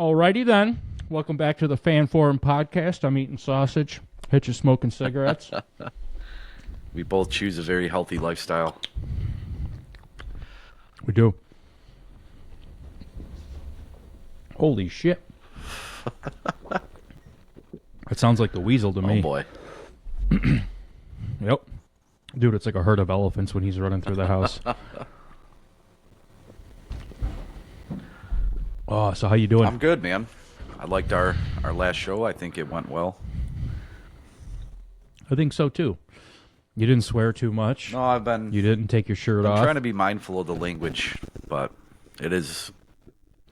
Alrighty then. Welcome back to the Fan Forum podcast. I'm eating sausage. Hitch is smoking cigarettes. We both choose a very healthy lifestyle. We do. Holy shit. That sounds like the weasel to me. Oh, boy. Yep. Dude, it's like a herd of elephants when he's running through the house. Oh, so how you doing? I'm good, man. I liked our last show. I think it went well. I think so, too. You didn't swear too much. No, I've been... You didn't take your shirt off. I'm trying to be mindful of the language, but it is...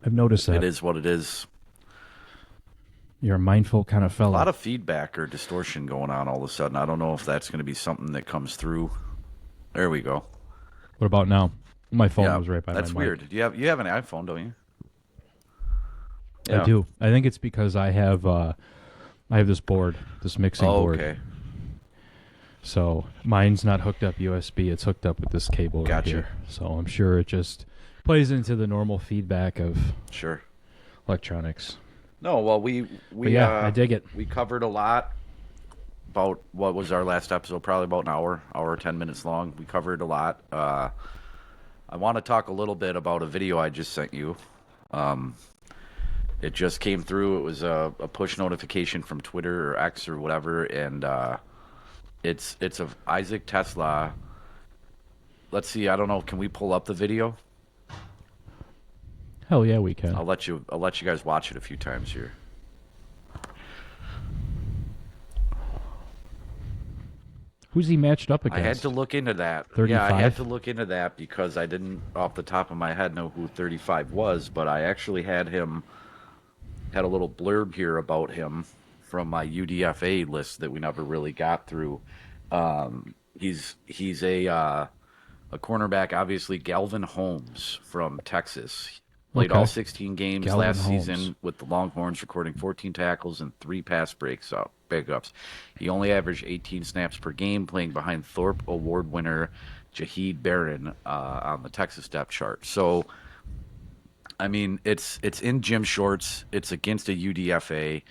I've noticed that. It is what it is. You're a mindful kind of A fella. lot of feedback or distortion going on all of a sudden. I don't know if that's going to be something that comes through. There we go. What about now? My phone was right by my mic. That's weird. You have an iPhone, don't you? Yeah. I do. I think it's because I have this board, this mixing board. Okay. So mine's not hooked up USB. It's hooked up with this cable right Gotcha. here. So I'm sure it just plays into the normal feedback of Sure. electronics. No, well, I dig it. We covered a lot about what was our last episode, probably about an hour or 10 minutes long. We covered a lot. I want to talk a little bit about a video I just sent you. It just came through. It was a push notification from Twitter or X or whatever, and it's of Isaac Tesla. Let's see. I don't know. Can we pull up the video? Hell yeah, we can. I'll let you guys watch it a few times here. Who's he matched up against? I had to look into that. 35? Yeah, I had to look into that because I didn't, off the top of my head, know who 35 was, but I actually had a little blurb here about him from my UDFA list that we never really got through. He's a cornerback, obviously. Galvin Holmes from Texas. Played all 16 games Galvin last Holmes. season with the Longhorns, recording 14 tackles and 3 pass breakups. He only averaged 18 snaps per game, playing behind Thorpe Award winner Jaheed Barron on the Texas depth chart. So, I mean, it's in gym shorts. It's against a UDFA.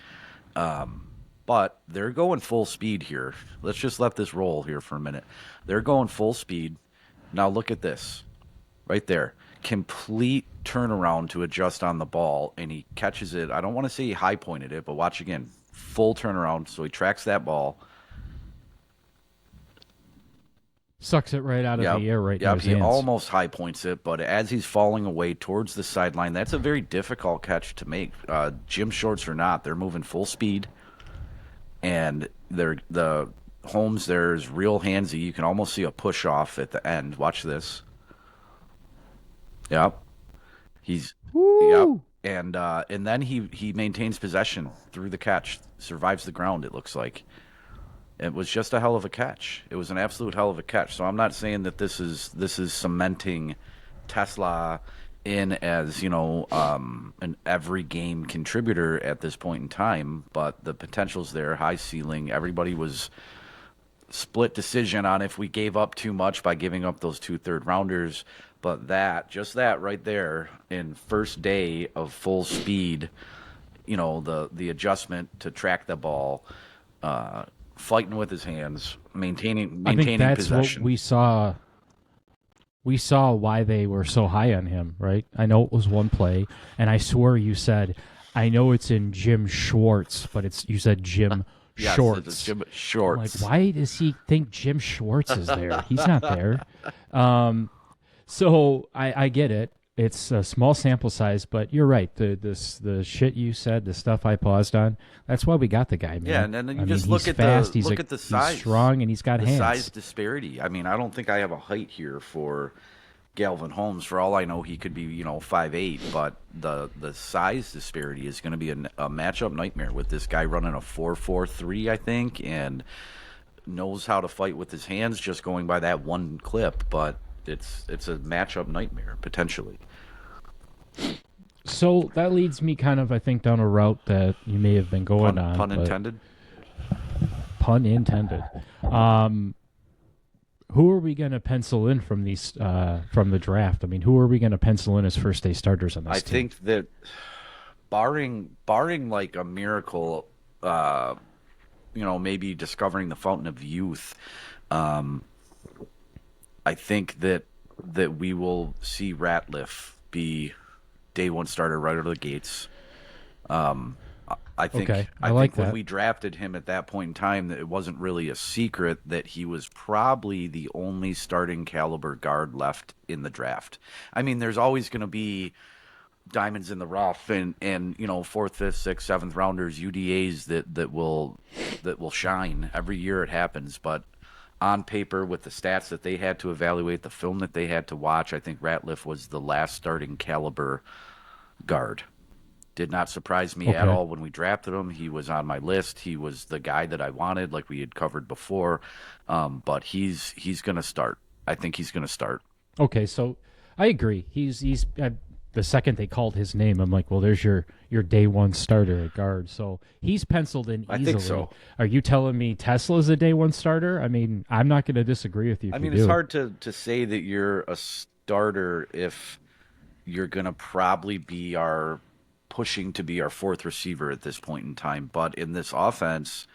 But they're going full speed here. Let's just let this roll here for a minute. They're going full speed. Now look at this. Right there. Complete turnaround to adjust on the ball, and he catches it. I don't want to say he high-pointed it, but watch again. Full turnaround, so he tracks that ball. Sucks it right out of the air in his He hands. almost high-points it, but as he's falling away towards the sideline, that's a very difficult catch to make. Gym shorts or not, they're moving full speed, and the Holmes there is real handsy. You can almost see a push-off at the end. Watch this. Yep. Woo! Yep. And then he maintains possession through the catch, survives the ground, it looks like. It was just a hell of a catch. It was an absolute hell of a catch. So I'm not saying that this is cementing Tesla in as, an every game contributor at this point in time, but the potential's there, high ceiling. Everybody was split decision on if we gave up too much by giving up those 2 third-rounders. But just that right there in first day of full speed, the adjustment to track the ball, fighting with his hands, maintaining I think that's possession. what we saw. We saw why they were so high on him, right? I know it was one play, and I swear you said, I know it's in Jim Schwartz, but you said Jim Yes, Shorts. it's Jim Shorts. I'm like, why does he think Jim Schwartz is there? He's not there. So I get it. It's a small sample size, but you're right. The shit you said, the stuff I paused on, that's why we got the guy, man. Yeah, and then you just he's look at fast, look at the size. He's strong, and he's got the hands. size disparity. I mean, I don't think I have a height here for Galvin Holmes. For all I know, he could be 5'8", but the size disparity is going to be a matchup nightmare with this guy running a 4.43, I think, and knows how to fight with his hands just going by that one clip. But it's a matchup nightmare potentially. So that leads me kind of, I think, down a route that you may have been going on. Pun intended. Pun intended. Who are we going to pencil in from the draft? I mean, who are we going to pencil in as first day starters on this team? I think that barring like a miracle, maybe discovering the fountain of youth. Um, I think that we will see Ratliff be day one starter right out of the gates. Um, I Okay, think I I like think when that. we drafted him at that point in time, that it wasn't really a secret that he was probably the only starting caliber guard left in the draft. I mean, there's always going to be diamonds in the rough and fourth, fifth, sixth, seventh rounders, UDAs that will shine every year. It happens, but on paper with the stats that they had to evaluate, the film that they had to watch, I think Ratliff was the last starting caliber guard. Did not surprise me at Okay. all when we drafted him. He was on my list. He was the guy that I wanted, like we had covered before. But he's going to start. I think he's going to start. Okay, so I agree. He's the second they called his name, I'm like, well, there's your day one starter at guard. So he's penciled in I think easily. so. Are you telling me Tesla's a day one starter? I mean, I'm not going to disagree with you I if you mean, it's do. hard to say that you're a starter if you're going to probably be our pushing to be our fourth receiver at this point in time. But in this offense,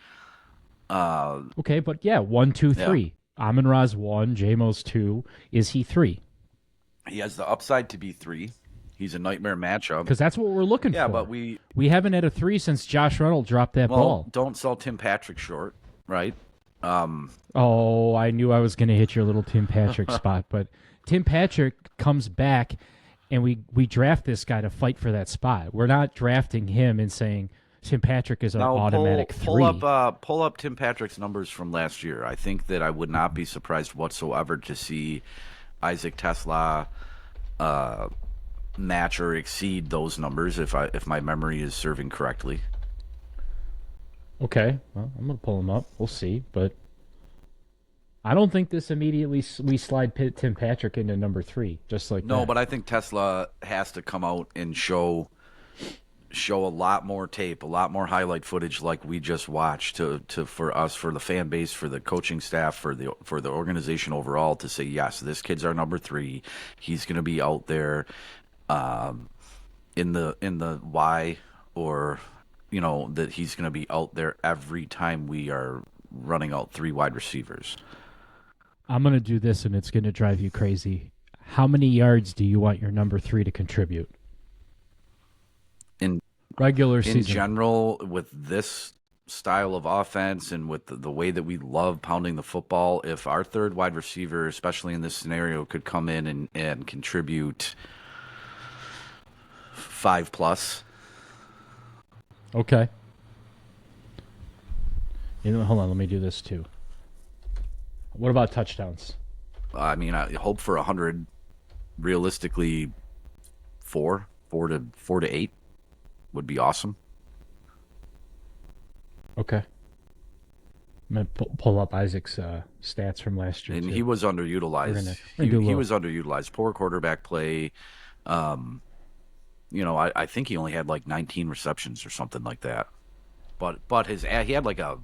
uh, Okay, but yeah, one, two, yeah, three. Amon Ra's one, JMO's two. Is he three? he has the upside to be three. He's a nightmare matchup. Because that's what we're looking Yeah, but for. We haven't had a three since Josh Reynolds dropped that well, ball. don't sell Tim Patrick short, right? Um, Oh, I knew I was going to hit your little Tim Patrick spot, but Tim Patrick comes back, and we draft this guy to fight for that spot. We're not drafting him and saying Tim Patrick is an Now automatic pull three. up pull up Tim Patrick's numbers from last year. I think that I would not be surprised whatsoever to see Isaac Tesla match or exceed those numbers if my memory is serving correctly. Okay, well, I'm going to pull him up. We'll see, but I don't think this immediately we slide Tim Patrick into number three just like No, that. but I think Tesla has to come out and show a lot more tape, a lot more highlight footage like we just watched to for us, for the fan base, for the coaching staff, for the organization overall to say, yes, this kid's our number three. He's going to be out there in the Y, or that he's going to be out there every time we are running out three wide receivers. I'm going to do this, and it's going to drive you crazy. How many yards do you want your number three to contribute? In Regular in season. general, with this style of offense and with the way that we love pounding the football, if our third wide receiver, especially in this scenario, could come in and contribute 5 plus. Okay. Hold on, let me do this too. What about touchdowns? I mean, I hope for 100. Realistically, four to eight would be awesome. Okay. I'm going to pull up Isaac's stats from last year, And too. he was underutilized. We're gonna do a He little. was underutilized. Poor quarterback play. Um, I think he only had like 19 receptions or something like that. But he had like a,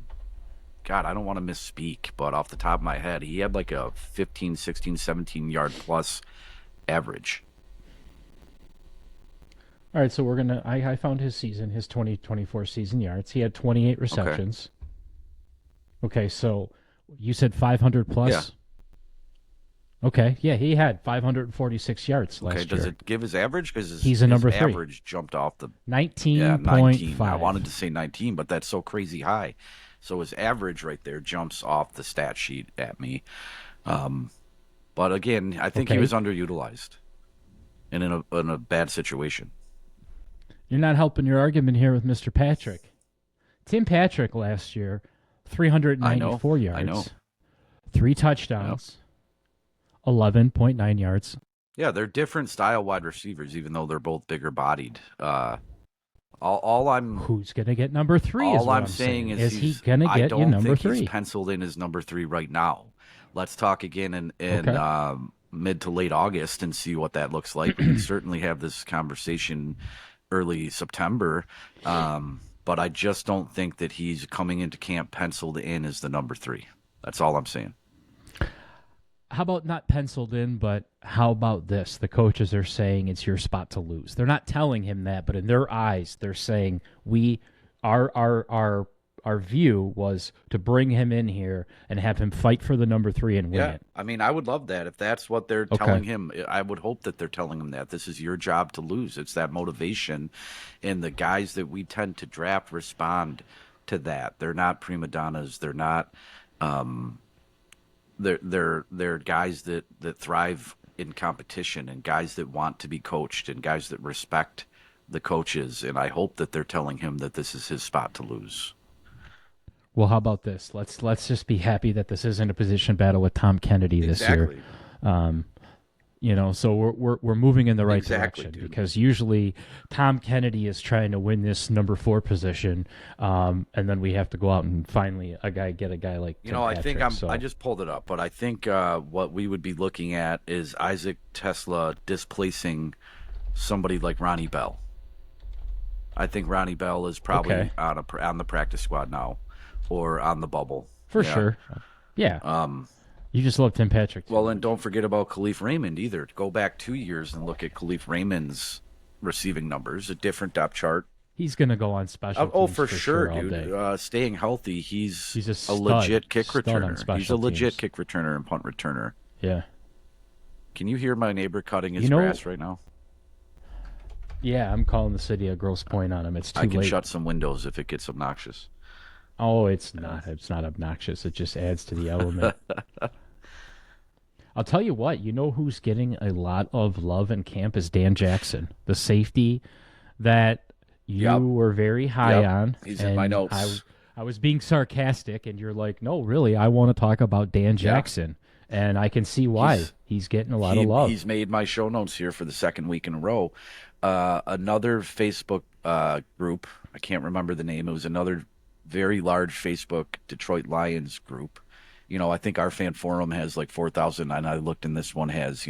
God, I don't want to misspeak, but off the top of my head, he had like a 15, 16, 17 yard plus average. All right, so we're going to. I found his season, his 2024 season yards. He had 28 receptions. Okay, so you said 500 plus? Yeah. Okay, yeah, he had 546 yards last Okay, does year. it give his average? Because He's a number his three. average jumped off the 19. 19.5. I wanted to say 19, but that's so crazy high. So his average right there jumps off the stat sheet at me. But again, I think he Okay. was underutilized and in a bad situation. You're not helping your argument here with Mr. Patrick. Tim Patrick last year, 394 yards. I know. 3 touchdowns, 11.9 yards. Yeah, they're different style wide receivers, even though they're both bigger bodied. All I'm Who's going to get number 3 is all what I'm saying is he he's- going to I get don't you number think 3? he's penciled in as number 3 right now. Let's talk again in Okay. mid to late August and see what that looks like. We can certainly have this conversation early September, but I just don't think that he's coming into camp penciled in as the number 3. That's all I'm saying. how about not penciled in, but how about this? The coaches are saying it's your spot to lose. They're not telling him that, but in their eyes, they're saying we our view was to bring him in here and have him fight for the number 3 and win Yeah, it. I mean, I would love that if that's what they're Okay. telling him. I would hope that they're telling him that this is your job to lose. It's that motivation, and the guys that we tend to draft respond to that. They're not prima donnas. They're not. They're guys that thrive in competition and guys that want to be coached and guys that respect the coaches. And I hope that they're telling him that this is his spot to lose. Well, how about this? Let's just be happy that this isn't a position battle with Tom Kennedy this Exactly. year. So we're moving in the right Exactly, direction, dude. because usually Tom Kennedy is trying to win this number 4 position, and then we have to go out and finally get a guy like Tim I think Patrick. I just pulled it up, but I think what we would be looking at is Isaac Tesla displacing somebody like Ronnie Bell. I think Ronnie Bell is probably Okay. on the practice squad now, or on the bubble For Yeah. sure. Yeah. You just love Tim Patrick. Well, and don't forget about Khalif Raymond either. Go back 2 years and look at Khalif Raymond's receiving numbers, a different depth chart. He's going to go on special Oh, teams for sure, all dude. day. Staying healthy, he's He's a a stud. legit kick Stud on returner. He's a special legit teams. kick returner and punt returner. Yeah. Can you hear my neighbor cutting his You know- grass right now? Yeah, I'm calling the city a gross point on him. It's too I can late. shut some windows if it gets obnoxious. Oh, it's not. It's not obnoxious. It just adds to the element. I'll tell you what. You know who's getting a lot of love in camp is Dan Jackson, the safety that you Yep. were very high Yep. on. He's in my and notes. I was being sarcastic, and you're like, no, really, I want to talk about Dan Jackson. And I can see why. He's getting a lot of love. He's made my show notes here for the second week in a row. Another Facebook group, I can't remember the name. It was another very large Facebook Detroit Lions group. I think our fan forum has like 4,000, and I looked, and this one has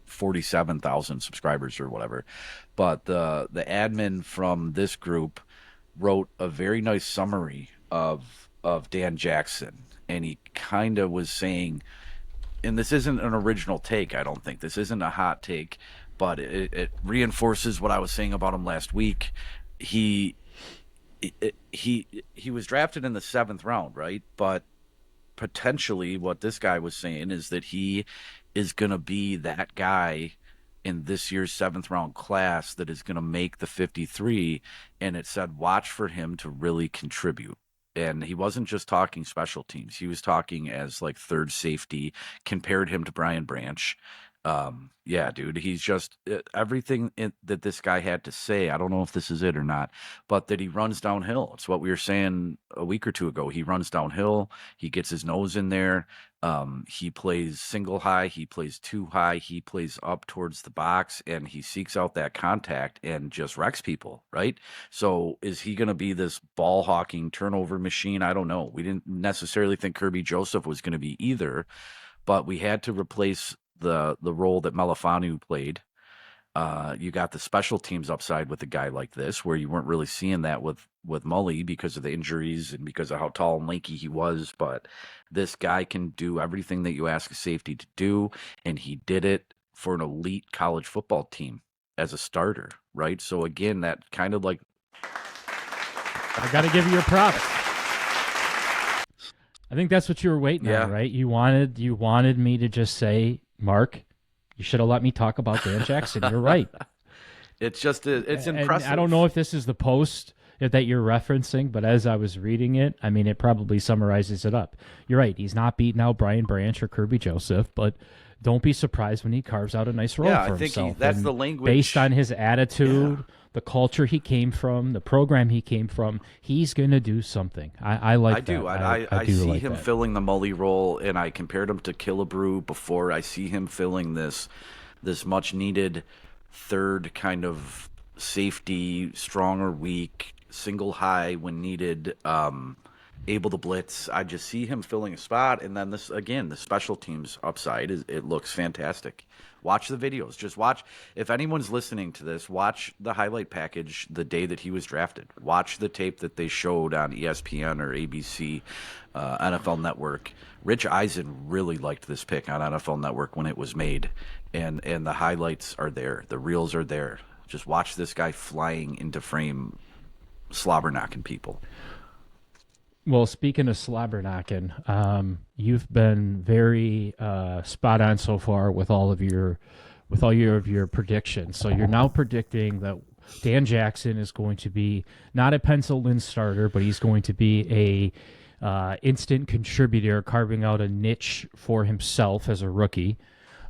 47,000 subscribers or whatever. But the admin from this group wrote a very nice summary of Dan Jackson, and he kind of was saying, and this isn't an original take, I don't think. This isn't a hot take, but it reinforces what I was saying about him last week. He was drafted in the 7th round, right? But potentially what this guy was saying is that he is going to be that guy in this year's 7th round class that is going to make the 53. And it said, watch for him to really contribute. And he wasn't just talking special teams. He was talking as like third safety, compared him to Brian Branch. Yeah, dude, he's just everything that this guy had to say. I don't know if this is it or not, but that he runs downhill. It's what we were saying a week or two ago. He runs downhill. He gets his nose in there. He plays single high. He plays two high. He plays up towards the box, and he seeks out that contact and just wrecks people, right? So is he going to be this ball hawking turnover machine? I don't know. We didn't necessarily think Kirby Joseph was going to be either, but we had to replace the role that Melifanu played. You got the special teams upside with a guy like this, where you weren't really seeing that with Mully because of the injuries and because of how tall and lanky he was. But this guy can do everything that you ask a safety to do, and he did it for an elite college football team as a starter, right? So again, that kind of like, I got to give you your props. I think that's what you were waiting on, right? You wanted me to just say, Mark, you should have let me talk about Dan Jackson. You're right. it's just it's And impressive. I don't know if this is the post that you're referencing, but as I was reading it, I mean, it probably summarizes it up. You're right. He's not beating out Brian Branch or Kirby Joseph, but don't be surprised when he carves out a nice role Yeah, for I think himself. that's And the language. based on his attitude, the culture he came from, the program he came from, he's going to do something. I like I do. that. I do see like him that. filling the Mully role, and I compared him to Killebrew before. I see him filling this much needed third kind of safety, strong or weak, single high when needed, able to blitz. I just see him filling a spot, and then this again, the special teams upside is it looks fantastic. Watch the videos. Just watch. If anyone's listening to this, watch the highlight package the day that he was drafted. Watch the tape that they showed on ESPN or ABC, NFL Network. Rich Eisen really liked this pick on NFL Network when it was made, and the highlights are there. The reels are there. Just watch this guy flying into frame, slobber knocking people. Well, speaking of slobber knocking, you've been very spot on so far with all of your predictions. So you're now predicting that Dan Jackson is going to be not a penciled-in starter, but he's going to be a instant contributor, carving out a niche for himself as a rookie.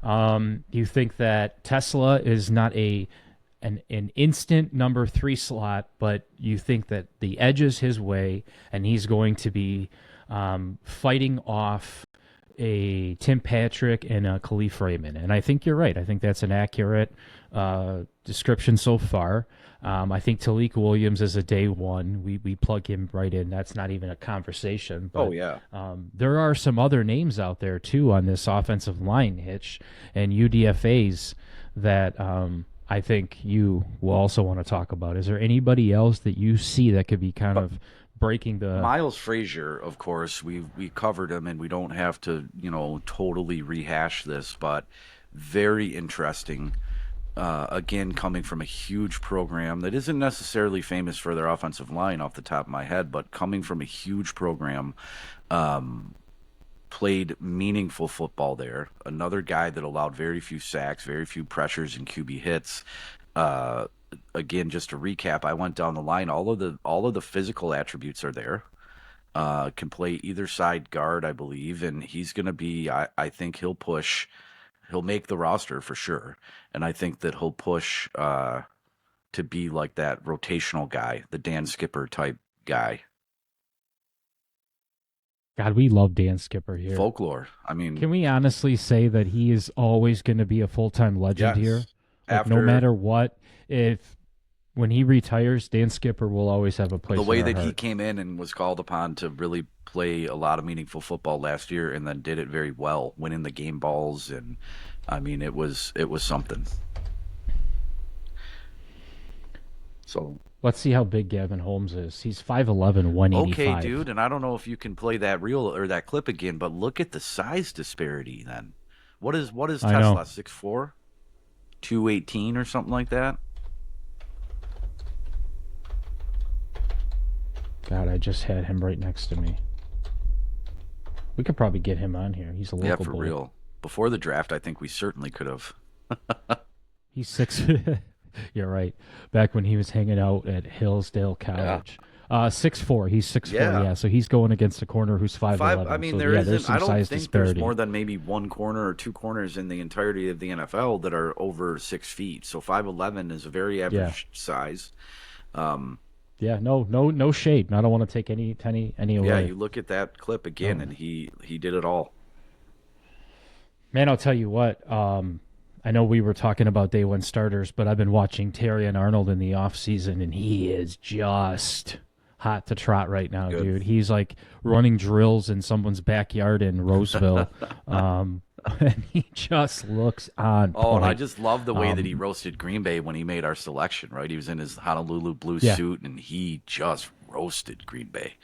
You think that Tesla is not an instant number 3 slot, but you think that the edge is his way, and he's going to be fighting off a Tim Patrick and a Khalif Raymond. And I think you're right. I think that's an accurate description so far. I think Talik Williams is a day one. We plug him right in. That's not even a conversation. But, Oh yeah. there are some other names out there too on this offensive line, Hitch, and UDFAs that I think you will also want to talk about. Is there anybody else that you see that could be kind of breaking the... Miles Frazier, of course, we covered him, and we don't have to, totally rehash this, but very interesting. Again, coming from a huge program that isn't necessarily famous for their offensive line off the top of my head, but coming from a huge program, played meaningful football there. Another guy that allowed very few sacks, very few pressures and QB hits. Again, just to recap, I went down the line. All of the physical attributes are there. Can play either side guard, I believe, and he's going to be. I think he'll push. He'll make the roster for sure, and I think that he'll push to be like that rotational guy, the Dan Skipper type guy. God, we love Dan Skipper here. Folklore. I mean, can we honestly say that he is always going to be a full-time legend here? Like, After, no matter what, when he retires, Dan Skipper will always have a place. The way in our that he heart. came in and was called upon to really play a lot of meaningful football last year, and then did it very well, winning the game balls, and I mean, it was something. So let's see how big Gavin Holmes is. He's 5'11", 185. okay, dude, and I don't know if you can play that reel or that clip again, but look at the size disparity. Then, what is Tesla 6'4", 218 or something like that? God, I just had him right next to me. We could probably get him on here. He's a local for boy. real. Before the draft, I think we certainly could have. He's 6. You're right. Back when he was hanging out at Hillsdale College. 6'4". He's 6'4". Yeah, so he's going against a corner who's 5'11". I mean, so, there isn't. there's some I don't size think disparity. there's more than maybe one corner or two corners in the entirety of the NFL that are over 6 feet. So 5'11" is a very average size. Yeah, no shade. I don't want to take any away. Yeah, you look at that clip again, and he did it all. Man, I'll tell you what. I know we were talking about day one starters, but I've been watching Terry and Arnold in the offseason, and he is just hot to trot right now, dude. He's like running drills in someone's backyard in Roseville. And he just looks on point. And I just love the way that he roasted Green Bay when he made our selection, right? He was in his Honolulu blue suit, and he just roasted Green Bay.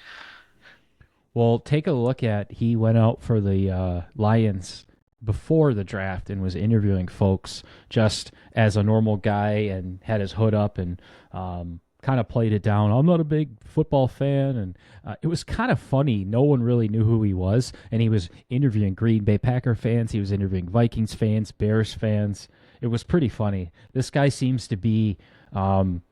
Well, take a look at, he went out for the Lions before the draft and was interviewing folks just as a normal guy and had his hood up and kind of played it down. I'm not a big football fan, and it was kind of funny. No one really knew who he was, and he was interviewing Green Bay Packer fans. He was interviewing Vikings fans, Bears fans. It was pretty funny. This guy seems to be something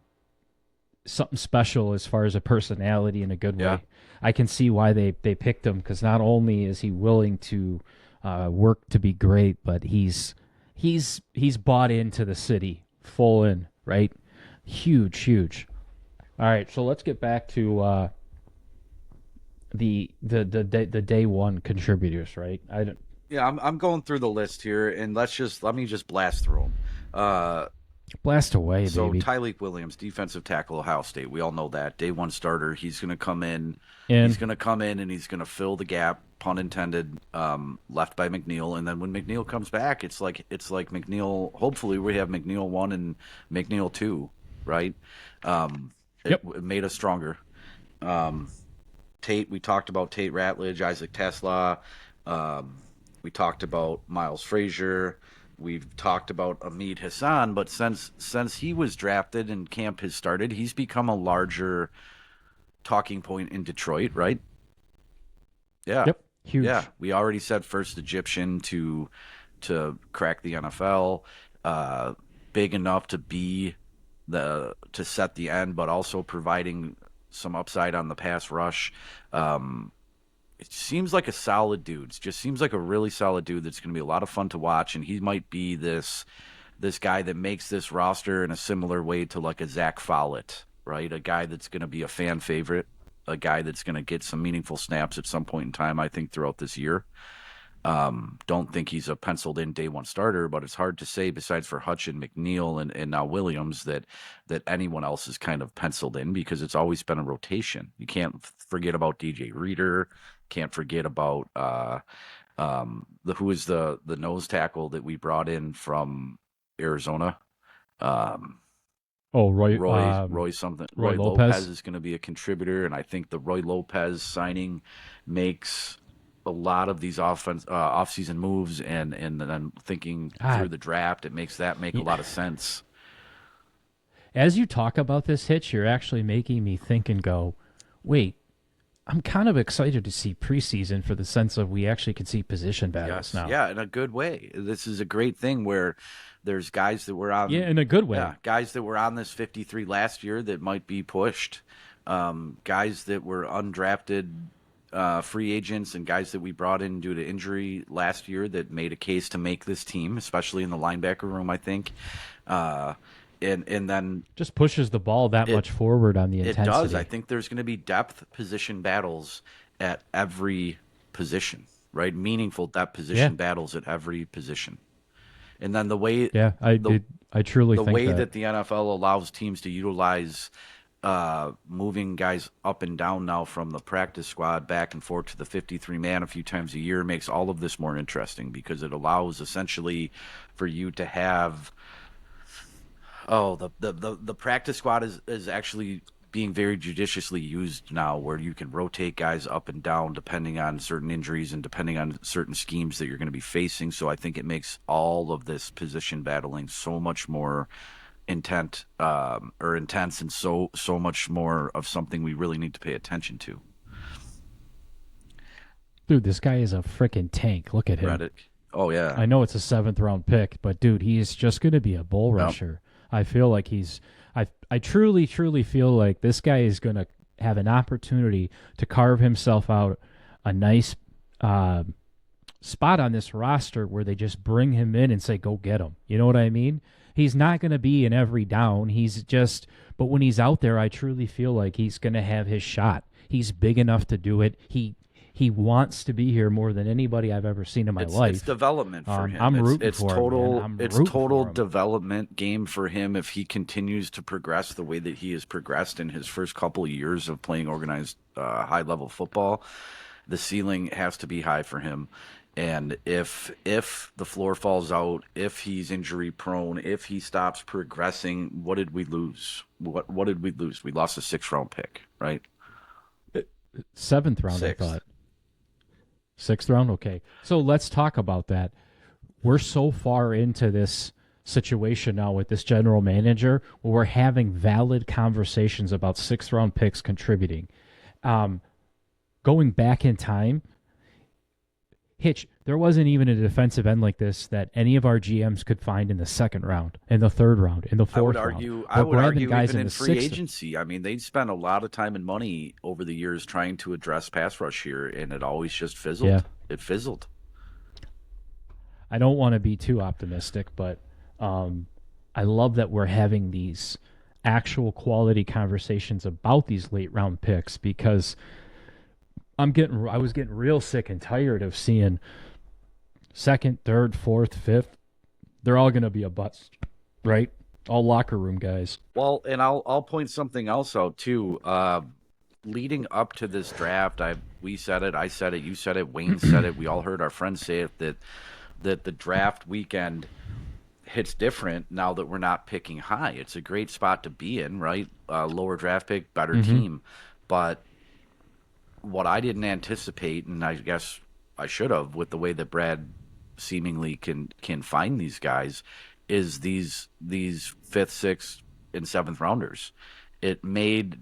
special as far as a personality in a good way. I can see why they picked him, because not only is he willing to work to be great, but he's bought into the city full in, right? Huge. All right, so let's get back to the day one contributors, right? I'm going through the list here, and let me just blast through them. Blast away, So baby. Tyleek Williams, defensive tackle, Ohio State. We all know that. Day one starter. He's going to come in. He's And going to come in and he's going to fill the gap, pun intended, left by McNeil. And then when McNeil comes back, it's like McNeil. Hopefully, we have McNeil 1 and McNeil 2, right? It made us stronger. Tate. We talked about Tate Ratledge, Isaac Tesla. We talked about Miles Frazier. We've talked about Ahmed Hassan, but since he was drafted and camp has started, he's become a larger talking point in Detroit, right? Yeah. Yep. Huge. Yeah. We already said first Egyptian to crack the NFL, big enough to be to set the end, but also providing some upside on the pass rush. It seems like a solid dude. It just seems like a really solid dude that's going to be a lot of fun to watch, and he might be this guy that makes this roster in a similar way to like a Zach Follett, right? A guy that's going to be a fan favorite, a guy that's going to get some meaningful snaps at some point in time, I think, throughout this year. Don't think he's a penciled-in day one starter, but it's hard to say, besides for Hutch and McNeil and now Williams, that anyone else is kind of penciled in, because it's always been a rotation. You can't forget about DJ Reader. Can't forget about who is the nose tackle that we brought in from Arizona. Roy something. Roy Lopez is going to be a contributor, and I think the Roy Lopez signing makes a lot of these off-season moves, and then thinking through the draft, it makes that make a lot of sense. As you talk about this, Hitch, you're actually making me think and go, wait, I'm kind of excited to see preseason for the sense of we actually can see position battles now. Yeah, in a good way. This is a great thing where there's guys that were on. Yeah, in a good way. Yeah, guys that were on this 53 last year that might be pushed. Guys that were undrafted free agents and guys that we brought in due to injury last year that made a case to make this team, especially in the linebacker room, I think. And then just pushes the ball that much forward on the intensity. It does. I think there's going to be depth position battles at every position, right? Meaningful depth position battles at every position. And then the way I truly think the way that the NFL allows teams to utilize moving guys up and down now from the practice squad back and forth to the 53 man a few times a year makes all of this more interesting, because it allows essentially for you to have the practice squad is actually being very judiciously used now, where you can rotate guys up and down depending on certain injuries and depending on certain schemes that you're going to be facing. So I think it makes all of this position battling so much more intense and so much more of something we really need to pay attention to. Dude, this guy is a freaking tank. Look at him. Reddick. Oh yeah. I know it's a 7th round pick, but dude, he's just going to be a bull rusher. I feel like I truly feel like this guy is going to have an opportunity to carve himself out a nice spot on this roster where they just bring him in and say, go get him. You know what I mean? He's not going to be in every down. But when he's out there, I truly feel like he's going to have his shot. He's big enough to do it. He wants to be here more than anybody I've ever seen in my life. It's development for him. I'm rooting for him. It's total development game for him if he continues to progress the way that he has progressed in his first couple of years of playing organized high-level football. The ceiling has to be high for him. And if the floor falls out, if he's injury prone, if he stops progressing, what did we lose? What did we lose? We lost a 6th round pick, right? 7th round, 6th. I thought. 6th round? Okay. So let's talk about that. We're so far into this situation now with this general manager where we're having valid conversations about 6th round picks contributing. Going back in time, Hitch, there wasn't even a defensive end like this that any of our GMs could find in the 2nd round, in the 3rd round, in the 4th round. I would argue even in free agency. I mean, they'd spent a lot of time and money over the years trying to address pass rush here, and it always just fizzled. Yeah. It fizzled. I don't want to be too optimistic, but I love that we're having these actual quality conversations about these late round picks, because I was getting real sick and tired of seeing 2nd, 3rd, 4th, 5th. They're all going to be a bust, right? All locker room guys. Well, and I'll point something else out too. Leading up to this draft, we said it, I said it, you said it, Wayne said it. We all heard our friends say it that the draft weekend hits different now that we're not picking high. It's a great spot to be in, right? Lower draft pick, better team. But what I didn't anticipate, and I guess I should have, with the way that Brad seemingly can find these guys, is these fifth, sixth, and seventh rounders. It made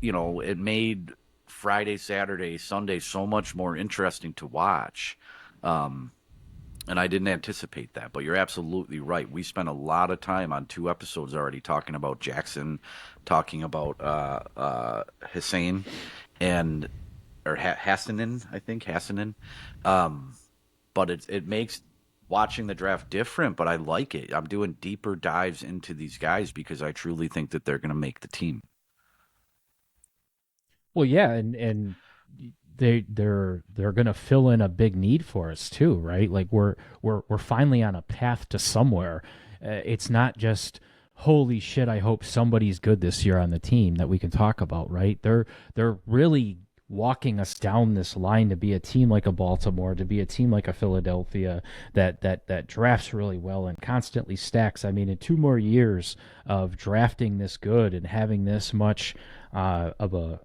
it made Friday, Saturday, Sunday so much more interesting to watch. And I didn't anticipate that, but you're absolutely right. We spent a lot of time on 2 episodes already talking about Jackson, talking about Hussein, and or Hassanin, I think Hassanin. But it makes watching the draft different. But I like it. I'm doing deeper dives into these guys because I truly think that they're going to make the team. Well, yeah, and they're going to fill in a big need for us too, right? Like we're finally on a path to somewhere. It's not just holy shit, I hope somebody's good this year on the team that we can talk about, right? They're really walking us down this line to be a team like a Baltimore, to be a team like a Philadelphia that drafts really well and constantly stacks. I mean, in 2 more years of drafting this good and having this much of a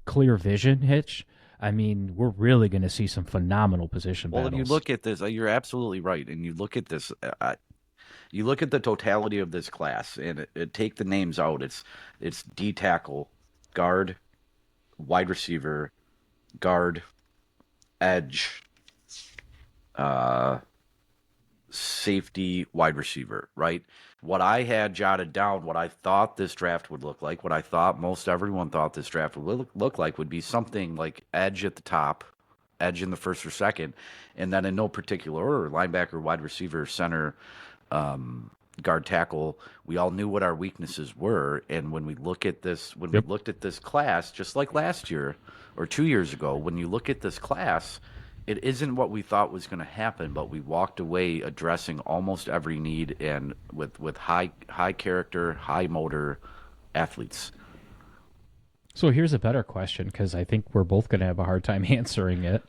clear vision, Hitch, I mean, we're really going to see some phenomenal position Well, battles. and you look at this, you're absolutely right. And you look at this, you look at the totality of this class, and take the names out. It's D tackle, guard, wide receiver, guard, edge, safety, wide receiver, right? What I had jotted down, what I thought this draft would look like, what I thought most everyone thought this draft would look like would be something like edge at the top, edge in the first or second, and then in no particular order, linebacker, wide receiver, center, guard, tackle. We all knew what our weaknesses were, and when we look at this, when we looked at this class, just like last year or 2 years ago, when you look at this class, it isn't what we thought was going to happen, but we walked away addressing almost every need and with high character, high motor athletes. So here's a better question, because I think we're both going to have a hard time answering it.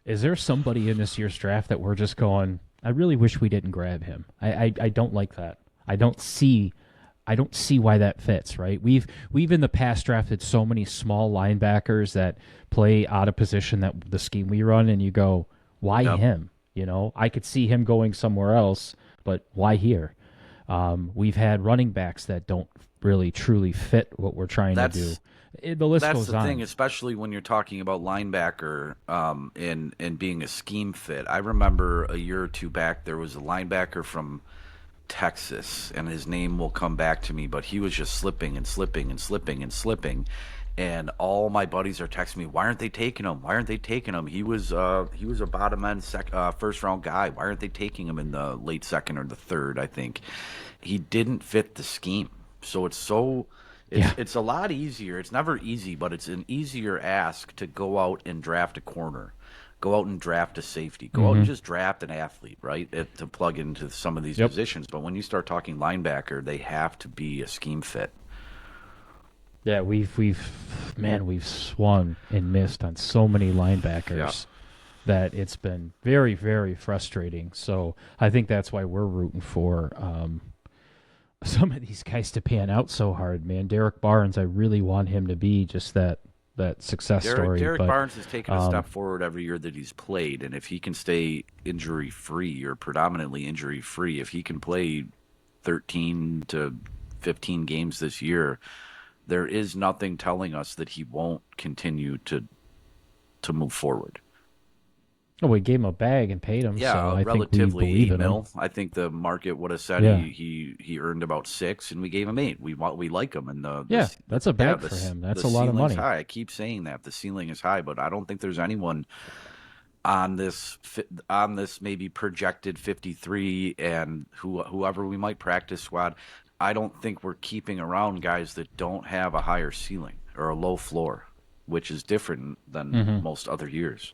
Is there somebody in this year's draft that we're just going, I really wish we didn't grab him? I don't like that. I don't see why that fits, right? We've in the past drafted so many small linebackers that play out of position, that the scheme we run, and you go, why him? You know, I could see him going somewhere else, but why here? We've had running backs that don't really truly fit what we're trying to do. The list goes on. That's the thing, especially when you're talking about linebacker and being a scheme fit. I remember a year or 2 back, there was a linebacker from Texas, and his name will come back to me, but he was just slipping and slipping and slipping and slipping. And all my buddies are texting me, why aren't they taking him? Why aren't they taking him? He was a bottom end first round guy. Why aren't they taking him in the late second or the third? I think he didn't fit the scheme. So it's a lot easier. It's never easy, but it's an easier ask to go out and draft a corner, go out and draft a safety, go out and just draft an athlete, right, to plug into some of these positions. But when you start talking linebacker, they have to be a scheme fit. Yeah, we've swung and missed on so many linebackers that it's been very, very frustrating. So I think that's why we're rooting for some of these guys to pan out so hard, man. Derek Barnes, I really want him to be just that success story. Derek Barnes has taken a step forward every year that he's played, and if he can stay injury-free or predominantly injury-free, if he can play 13 to 15 games this year, there is nothing telling us that he won't continue to move forward. Oh, we gave him a bag and paid him. Yeah, so I relatively think we believe $8 million. him. I think the market would have said he earned about $6 million, and we gave him $8 million. We like him, and that's a bag for him. That's a lot of money. High. I keep saying that the ceiling is high, but I don't think there's anyone on this maybe projected 53 and whoever we might practice squad. I don't think we're keeping around guys that don't have a higher ceiling or a low floor, which is different than most other years.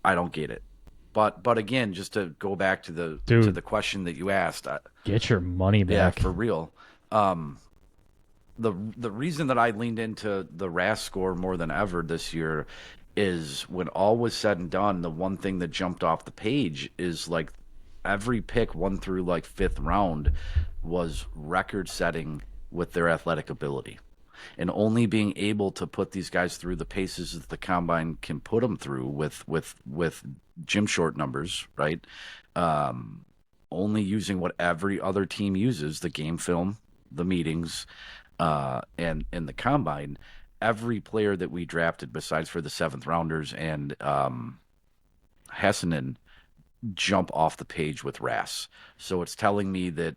I don't get it. But again, just to go back to Dude, the question that you asked, get your money yeah, back. for real. The reason that I leaned into the RAS score more than ever this year is when all was said and done, the one thing that jumped off the page is like every pick one through like fifth round was record setting with their athletic ability. And only being able to put these guys through the paces that the combine can put them through with gym short numbers, right? Only using what every other team uses, the game film, the meetings, and the combine. Every player that we drafted, besides for the seventh rounders and Hessenen, jump off the page with RAS. So it's telling me that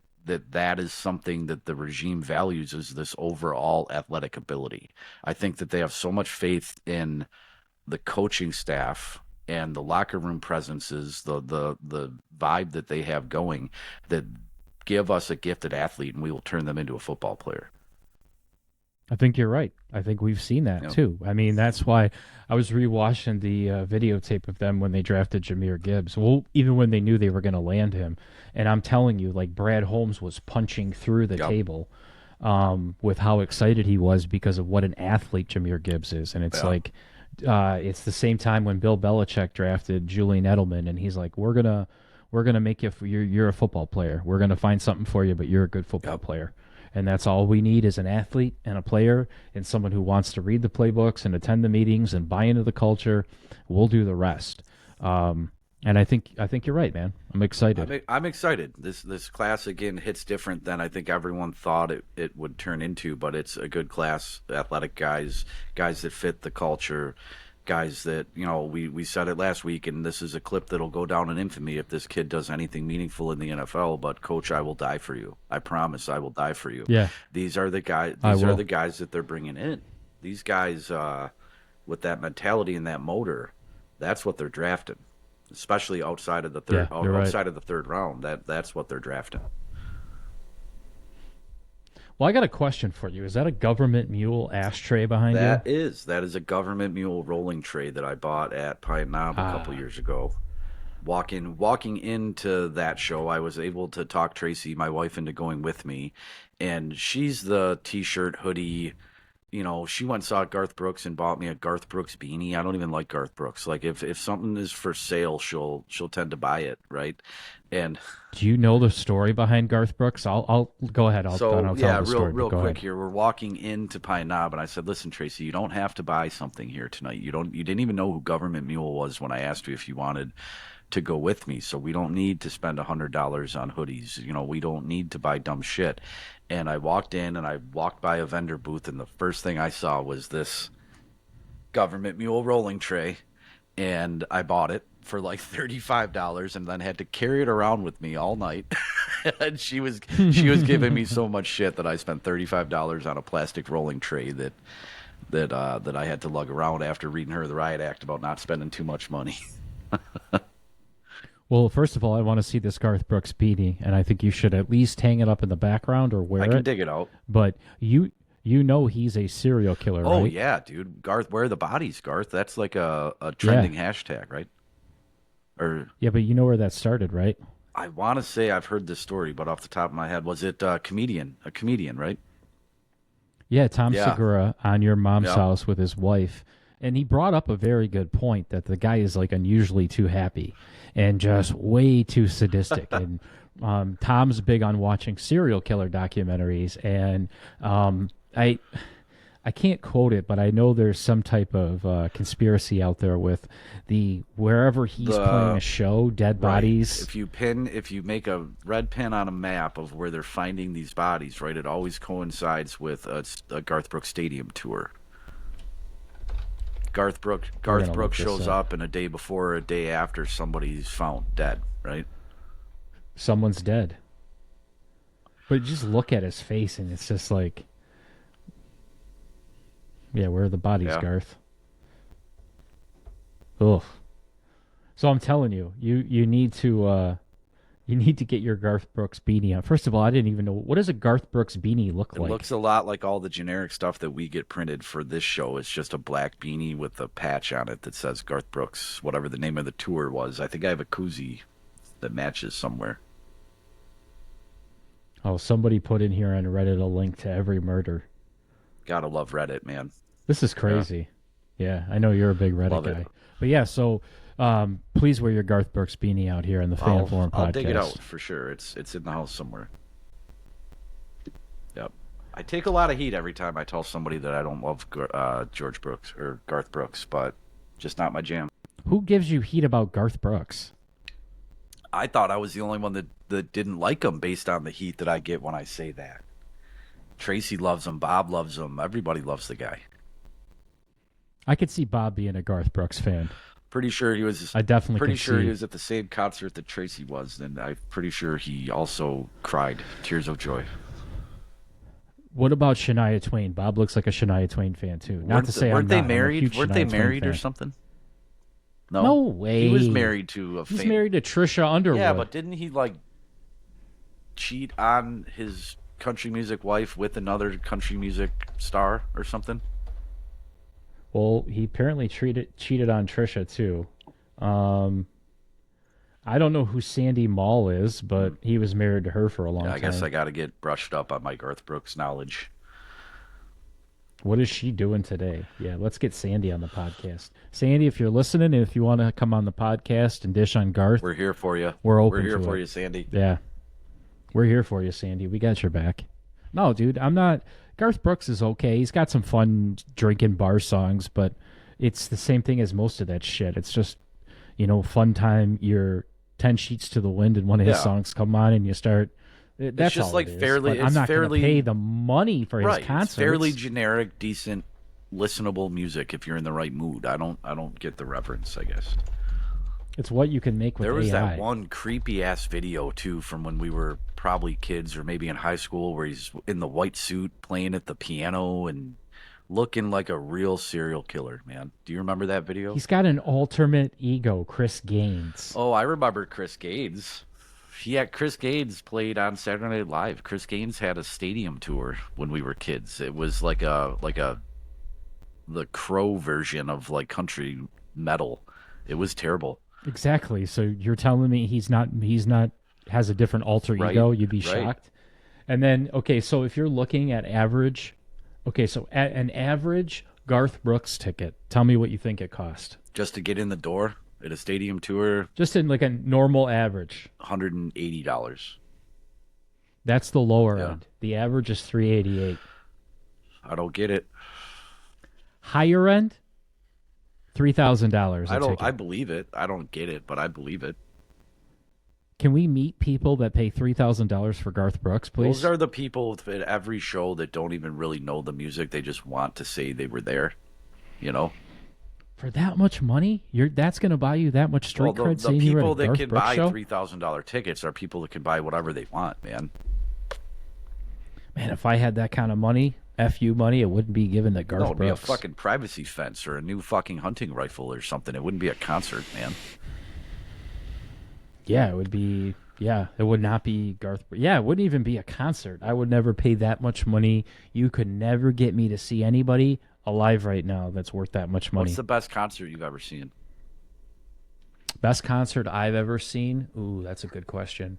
is something that the regime values, is this overall athletic ability. I think that they have so much faith in the coaching staff and the locker room presences, the vibe that they have going, that give us a gifted athlete and we will turn them into a football player. I think you're right. I think we've seen that too. I mean, that's why I was rewatching the videotape of them when they drafted Jahmyr Gibbs. Well, even when they knew they were going to land him, and I'm telling you, like Brad Holmes was punching through the table with how excited he was because of what an athlete Jahmyr Gibbs is, and it's like it's the same time when Bill Belichick drafted Julian Edelman, and he's like, we're gonna make you you're a football player. We're gonna find something for you, but you're a good football player. And that's all we need is an athlete and a player and someone who wants to read the playbooks and attend the meetings and buy into the culture. We'll do the rest. And I think you're right, man. I'm excited. I'm excited. This class again hits different than I think everyone thought it would turn into, but it's a good class. Athletic guys that fit the culture, guys that, we said it last week, and this is a clip that'll go down in infamy if this kid does anything meaningful in the NFL. But coach, I will die for you. I promise, I will die for you. Yeah, these are the guys. These are the guys that they're bringing in. These guys with that mentality and that motor. That's what they're drafting, especially outside of the third outside of the third round. That's what they're drafting. Well, I got a question for you. Is that a government mule ashtray behind you? That is a government mule rolling tray that I bought at Pine Knob a couple years ago. Walking into that show, I was able to talk Tracy, my wife, into going with me, and she's the t-shirt, hoodie. She went and saw Garth Brooks and bought me a Garth Brooks beanie. I don't even like Garth Brooks. Like if something is for sale, she'll tend to buy it, right? And do you know the story behind Garth Brooks? I'll go ahead. I'll tell the story. Real quick ahead. here. We're walking into Pine Knob, and I said, "Listen, Tracy, you don't have to buy something here tonight. You didn't even know who Government Mule was when I asked you if you wanted to go with me. So we don't need to spend $100 on hoodies. We don't need to buy dumb shit." And I walked in, and I walked by a vendor booth, and the first thing I saw was this Government Mule rolling tray, and I bought it for like $35 and then had to carry it around with me all night. And she was giving me so much shit that I spent $35 on a plastic rolling tray that I had to lug around after reading her the riot act about not spending too much money. Well, first of all, I want to see this Garth Brooks beanie, and I think you should at least hang it up in the background or wear it. I can dig it out. But you know he's a serial killer, right? Oh, yeah, dude. Garth, where are the bodies, Garth? That's like a trending hashtag, right? Yeah, but you know where that started, right? I want to say I've heard this story, but off the top of my head, was it a comedian, right? Yeah, Tom Segura on Your Mom's House with his wife. And he brought up a very good point that the guy is like unusually too happy and just way too sadistic. And Tom's big on watching serial killer documentaries. And I can't quote it, but I know there's some type of conspiracy out there with wherever he's playing a show, dead bodies. If you make a red pin on a map of where they're finding these bodies, right, it always coincides with a Garth Brooks stadium tour. Garth Brooks shows up, and a day before or a day after, somebody's found dead, right? Someone's dead. But just look at his face, and it's just like, yeah, where are the bodies, Garth? Ugh. So I'm telling you, you need to You need to get your Garth Brooks beanie on. First of all, I didn't even know, what does a Garth Brooks beanie look It like? looks a lot like all the generic stuff that we get printed for this show. It's just a black beanie with a patch on it that says Garth Brooks, whatever the name of the tour was. I think I have a koozie that matches somewhere. Oh, somebody put in here on Reddit a link to every murder. Gotta love Reddit, man. This is crazy. Yeah, I know you're a big Reddit Love guy. it. But yeah, so please wear your Garth Brooks beanie out here in the Fan Forum podcast. I'll dig it out for sure. It's in the house somewhere. Yep. I take a lot of heat every time I tell somebody that I don't love George Brooks or Garth Brooks, but just not my jam. Who gives you heat about Garth Brooks? I thought I was the only one that didn't like him based on the heat that I get when I say that. Tracy loves him. Bob loves him. Everybody loves the guy. I could see Bob being a Garth Brooks fan. Pretty sure he was. I definitely pretty could sure see. he was at the same concert that Tracy was, and I'm pretty sure he also cried tears of joy. What about Shania Twain? Bob looks like a Shania Twain fan too. Not to say weren't I'm they not. I'm a married? huge Weren't Shania they Twain married or fan. something? No way. He was married to a. He's married to Trisha Underwood. Yeah, but didn't he like cheat on his country music wife with another country music star or something? Well, he apparently cheated on Trisha too. I don't know who Sandy Mall is, but he was married to her for a long time. I guess I got to get brushed up on my Garth Brooks knowledge. What is she doing today? Yeah, let's get Sandy on the podcast. Sandy, if you're listening and if you want to come on the podcast and dish on Garth, We're here for you. We're open We're here to for it. you, Sandy. Yeah. We're here for you, Sandy. We got your back. No, dude, I'm not. Garth Brooks is okay. He's got some fun drinking bar songs, but it's the same thing as most of that shit. It's just, fun time. You're 10 sheets to the wind and one of his songs come on and you start. That's just all like it is. fairly- But I'm not going to fairly- pay the money for his Right. concerts. It's fairly generic, decent, listenable music if you're in the right mood. I don't get the reference, I guess. It's what you can make with There was AI. that one creepy ass video too from when we were probably kids or maybe in high school where he's in the white suit playing at the piano and looking like a real serial killer, man. Do you remember that video? He's got an alternate ego, Chris Gaines. Oh, I remember Chris Gaines. Chris Gaines played on Saturday Night Live. Chris Gaines had a stadium tour when we were kids. It was like the Crow version of like country metal. It was terrible. Exactly. So you're telling me he's not has a different alter ego? You'd be shocked. And then so if you're looking at average, so at an average Garth Brooks ticket, tell me what you think it cost. Just to get in the door at a stadium tour, Just in like a normal average. $180. That's the lower end. The average is $388. I don't get it. Higher end, $3,000. I believe it. I don't get it, but I believe it. Can we meet people that pay $3,000 for Garth Brooks, please? Those are the people at every show that don't even really know the music. They just want to say they were there, For that much money, that's going to buy you that much street cred. The saying you were at people a that Garth can Brooks buy show? $3,000 tickets are people that can buy whatever they want, man. Man, if I had that kind of money, FU money, it wouldn't be given to Garth No, it'd be a Brooks. fucking privacy fence or a new fucking hunting rifle or something. It wouldn't be a concert, man. Yeah, it would be. Yeah, it would not be Garth. Yeah, it wouldn't even be a concert. I would never pay that much money. You could never get me to see anybody alive right now that's worth that much money. What's the best concert you've ever seen? Best concert I've ever seen? Ooh, that's a good question.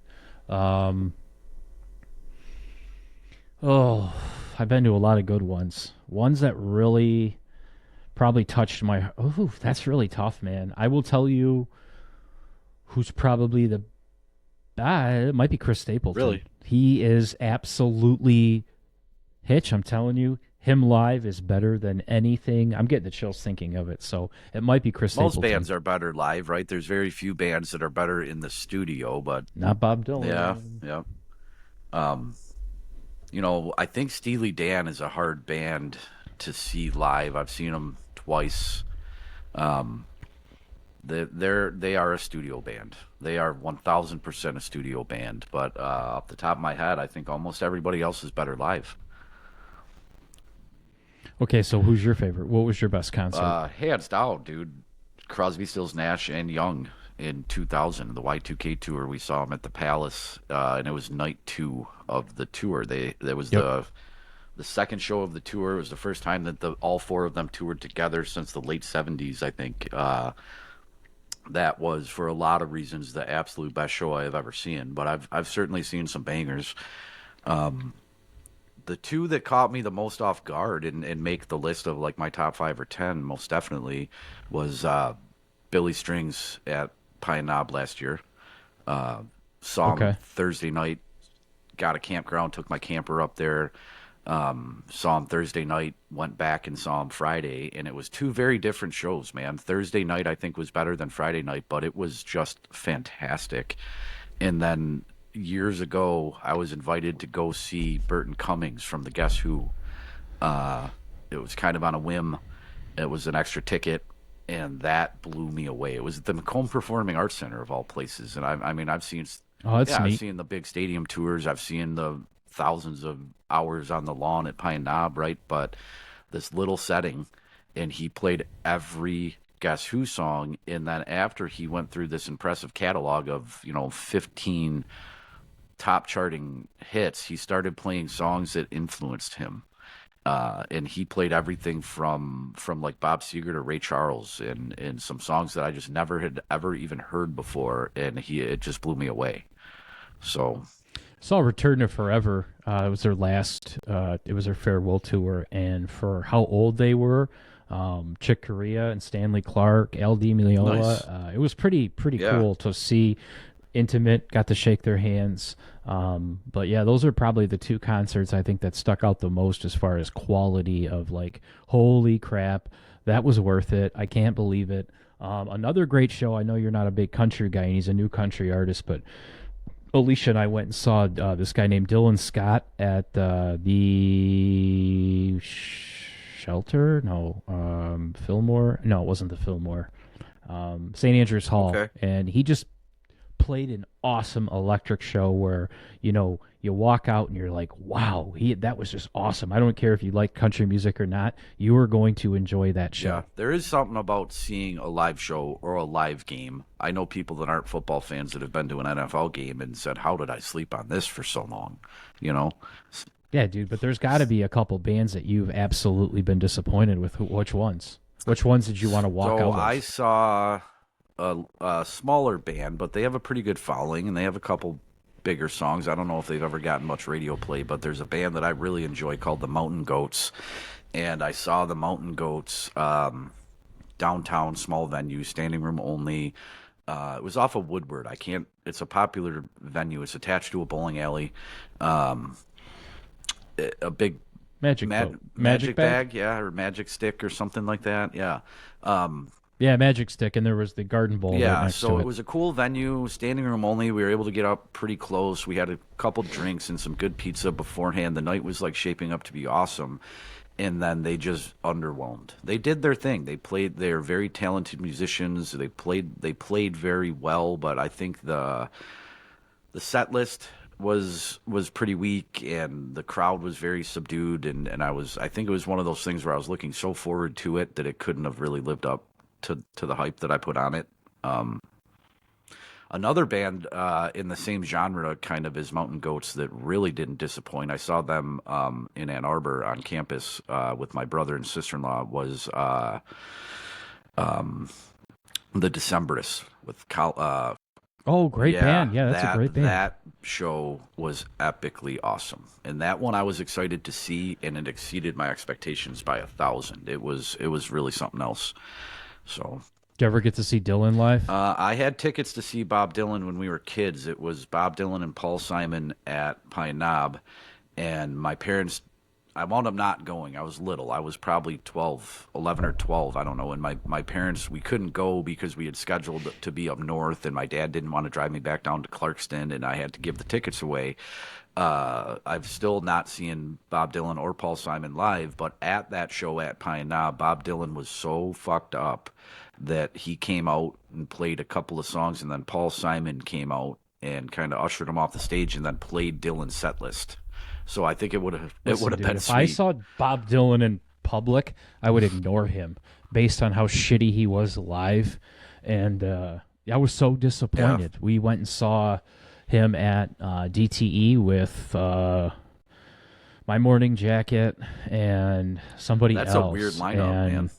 I've been to a lot of good ones. Ones that really probably touched my. Oh, that's really tough, man. I will tell you who's probably the. It might be Chris Stapleton. Really? He is absolutely Hitch. I'm telling you, him live is better than anything. I'm getting the chills thinking of it. So it might be Chris Stapleton. Most bands are better live, right? There's very few bands that are better in the studio, but Not Bob Dylan. yeah. I think Steely Dan is a hard band to see live. I've seen them twice. They are a studio band. They are 1,000% a studio band. But off the top of my head, I think almost everybody else is better live. Okay, so who's your favorite? What was your best concert? Hands down, dude. Crosby, Stills, Nash, and Young. in 2000, the Y2K tour. We saw them at the Palace, and it was night 2 of the tour. There was Yep. the second show of the tour. It was the first time that all 4 of them toured together since the late 70s, I think. That was, for a lot of reasons, the absolute best show I have ever seen. But I've certainly seen some bangers. The 2 that caught me the most off guard and make the list of like my top 5 or 10, most definitely, was Billy Strings at Pine Knob last year. Saw him Okay. Thursday night. Got a campground, took my camper up there. Saw him Thursday night, went back and saw him Friday, and it was 2 very different shows, man. Thursday night I think was better than Friday night, but it was just fantastic. And then years ago, I was invited to go see Burton Cummings from the Guess Who. It was kind of on a whim. It was an extra ticket, and that blew me away. It was at the Macomb Performing Arts Center of all places, and I mean, I've seen, Oh, that's yeah, I've neat. seen the big stadium tours. I've seen the thousands of hours on the lawn at Pine Knob, right? But this little setting, and he played every Guess Who song, and then after he went through this impressive catalog of 15 top charting hits, he started playing songs that influenced him. And he played everything from like Bob Seger to Ray Charles, and some songs that I just never had ever even heard before, and it just blew me away. So Saw Return to Forever. It was their last. It was their farewell tour, and for how old they were, Chick Corea and Stanley Clark, L.D. Miliola. nice. It was pretty Yeah. cool to see. Intimate, got to shake their hands. But yeah, those are probably the 2 concerts I think that stuck out the most as far as quality of like, holy crap, that was worth it. I can't believe it. Another great show. I know you're not a big country guy, and he's a new country artist, but Alicia and I went and saw this guy named Dylan Scott at the Shelter. No, Fillmore. No, it wasn't the Fillmore. St. Andrews Hall, Okay. and he just played an awesome electric show where you walk out and you're like, wow, that was just awesome. I don't care if you like country music or not, you are going to enjoy that show. Yeah, there is something about seeing a live show or a live game. I know people that aren't football fans that have been to an NFL game and said, "How did I sleep on this for so long?" You know, Yeah, dude, but there's got to be a couple bands that you've absolutely been disappointed with. Which ones did you want to walk so out I of? saw a smaller band, but they have a pretty good following, and they have a couple bigger songs. I don't know if they've ever gotten much radio play, but there's a band that I really enjoy called the Mountain Goats, and I saw the Mountain Goats downtown, small venue, standing room only. It was off of Woodward. It's a popular venue. It's attached to a bowling alley. A big Magic Boat. magic bag, yeah, or magic stick or something like that, yeah. Yeah, Magic Stick, and there was the Garden Bowl right Yeah, next so to it it. was a cool venue, standing room only. We were able to get up pretty close. We had a couple drinks and some good pizza beforehand. The night was like shaping up to be awesome. And then they just underwhelmed. They did their thing. They're very talented musicians. They played very well, but I think the set list was pretty weak, and the crowd was very subdued, and I think it was one of those things where I was looking so forward to it that it couldn't have really lived up to the hype that I put on it. Another band in the same genre kind of as Mountain Goats that really didn't disappoint. I saw them in Ann Arbor on campus with my brother and sister-in-law, was the Decemberists with Oh, great band. Yeah, that's a great band. That show was epically awesome, and that one I was excited to see, and it exceeded my expectations by 1,000. It was really something else. So Did you ever get to see Dylan live? I had tickets to see Bob Dylan when we were kids. It was Bob Dylan and Paul Simon at Pine Knob, and my parents, I wound up not going. I was little. I was probably 11 or 12, I don't know. And my parents, we couldn't go because we had scheduled to be up north, and my dad didn't want to drive me back down to Clarkston, and I had to give the tickets away. I've still not seen Bob Dylan or Paul Simon live, but at that show at Pine Knob, Bob Dylan was so fucked up that he came out and played a couple of songs, and then Paul Simon came out and kind of ushered him off the stage and then played Dylan's set list. So I think it would have Listen, dude, been if sweet. I saw Bob Dylan in public, I would ignore him based on how shitty he was live. And I was so disappointed. Yeah. We went and saw him at DTE with My Morning Jacket and somebody That's else. a weird lineup, and man.